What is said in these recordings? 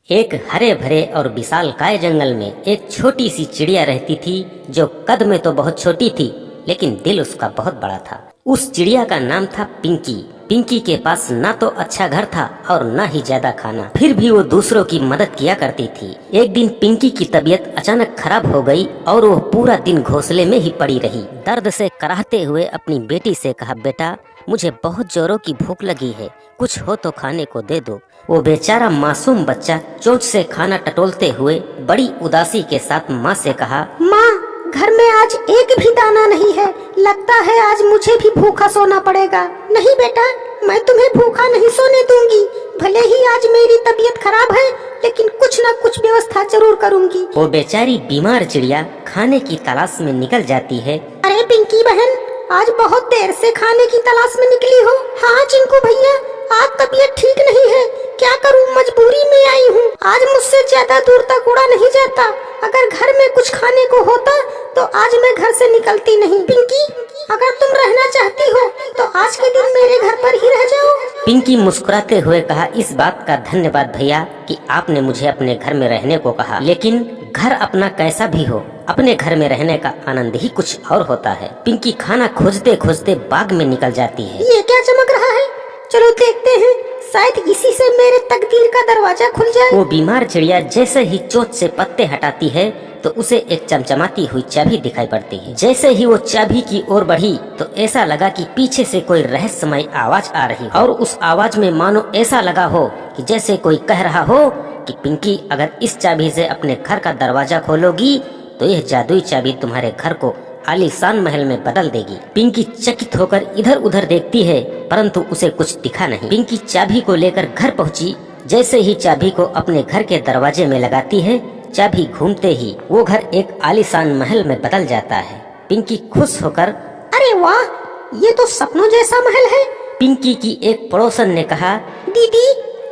एक हरे भरे और विशालकाय जंगल में एक छोटी सी चिड़िया रहती थी जो कद में तो बहुत छोटी थी लेकिन दिल उसका बहुत बड़ा था। उस चिड़िया का नाम था पिंकी। पिंकी के पास ना तो अच्छा घर था और ना ही ज्यादा खाना, फिर भी वो दूसरों की मदद किया करती थी। एक दिन पिंकी की तबीयत अचानक खराब हो गई और वो पूरा दिन घोंसले में ही पड़ी रही। दर्द से कराहते हुए अपनी बेटी से कहा, बेटा मुझे बहुत जोरों की भूख लगी है, कुछ हो तो खाने को दे दो। वो बेचारा मासूम बच्चा चोंच से खाना टटोलते हुए बड़ी उदासी के साथ माँ से कहा, माँ घर में आज एक भी दाना नहीं है, लगता है आज मुझे भी भूखा सोना पड़ेगा। नहीं बेटा, मैं तुम्हें भूखा नहीं सोने दूंगी, भले ही आज मेरी तबीयत खराब है लेकिन कुछ न कुछ व्यवस्था जरूर करूंगी। वो बेचारी बीमार चिड़िया खाने की तलाश में निकल जाती है। अरे पिंकी बहन, आज बहुत देर से खाने की तलाश में निकली हो। हाँ चिंकू भैया, आज तबीयत ठीक नहीं है, क्या करूँ, मजबूरी में आई हूँ। आज मुझसे ज्यादा दूर तक उड़ा नहीं जाता, अगर घर में कुछ खाने को होता तो आज मैं घर से निकलती नहीं। पिंकी, अगर तुम रहना चाहती हो तो आज के दिन मेरे घर पर ही रह जाओ। पिंकी मुस्कुराते हुए कहा, इस बात का धन्यवाद भैया कि आपने मुझे अपने घर में रहने को कहा, लेकिन घर अपना कैसा भी हो, अपने घर में रहने का आनंद ही कुछ और होता है। पिंकी खाना खोजते खोजते बाग में निकल जाती है। ये क्या चमक रहा है, चलो देखते हैं, शायद इसी से मेरे तकदीर का दरवाजा खुल जाए। वो बीमार चिड़िया जैसे ही चोंच से पत्ते हटाती है तो उसे एक चमचमाती हुई चाबी दिखाई पड़ती है। जैसे ही वो चाबी की ओर बढ़ी तो ऐसा लगा कि पीछे से कोई रहस्यमय आवाज आ रही और उस आवाज में मानो ऐसा लगा हो कि जैसे कोई कह रहा हो कि पिंकी, अगर इस चाबी से अपने घर का दरवाजा खोलोगी तो यह जादुई चाबी तुम्हारे घर को आलीशान महल में बदल देगी। पिंकी चकित होकर इधर उधर देखती है परंतु उसे कुछ दिखा नहीं। पिंकी चाबी को लेकर घर पहुंची। जैसे ही चाबी को अपने घर के दरवाजे में लगाती है, चाबी घूमते ही वो घर एक आलीशान महल में बदल जाता है। पिंकी खुश होकर, अरे वाह, ये तो सपनों जैसा महल है। पिंकी की एक पड़ोसन ने कहा, दीदी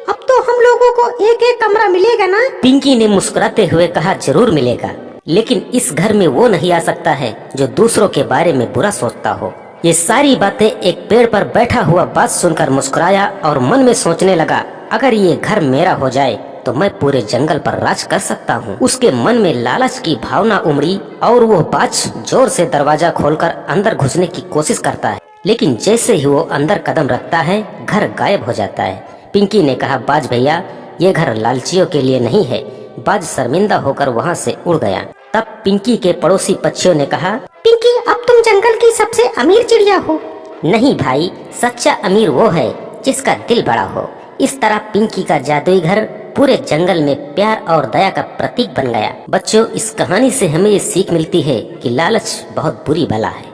अब तो हम लोगों को एक एक कमरा मिलेगा ना? पिंकी ने मुस्कुराते हुए कहा, जरूर मिलेगा, लेकिन इस घर में वो नहीं आ सकता है जो दूसरों के बारे में बुरा सोचता हो। ये सारी बातें एक पेड़ पर बैठा हुआ बात सुनकर मुस्कुराया और मन में सोचने लगा, अगर ये घर मेरा हो जाए तो मैं पूरे जंगल पर राज कर सकता हूँ। उसके मन में लालच की भावना उमड़ी और वो बाज जोर से दरवाजा खोलकर अंदर घुसने की कोशिश करता है, लेकिन जैसे ही वो अंदर कदम रखता है घर गायब हो जाता है। पिंकी ने कहा, बाज भैया ये घर लालचियों के लिए नहीं है। बाज शर्मिंदा होकर वहाँ से उड़ गया। तब पिंकी के पड़ोसी पक्षियों ने कहा, पिंकी अब तुम जंगल की सबसे अमीर चिड़िया हो। नहीं भाई, सच्चा अमीर वो है जिसका दिल बड़ा हो। इस तरह पिंकी का जादुई घर पूरे जंगल में प्यार और दया का प्रतीक बन गया। बच्चों, इस कहानी से हमें ये सीख मिलती है कि लालच बहुत बुरी बला है।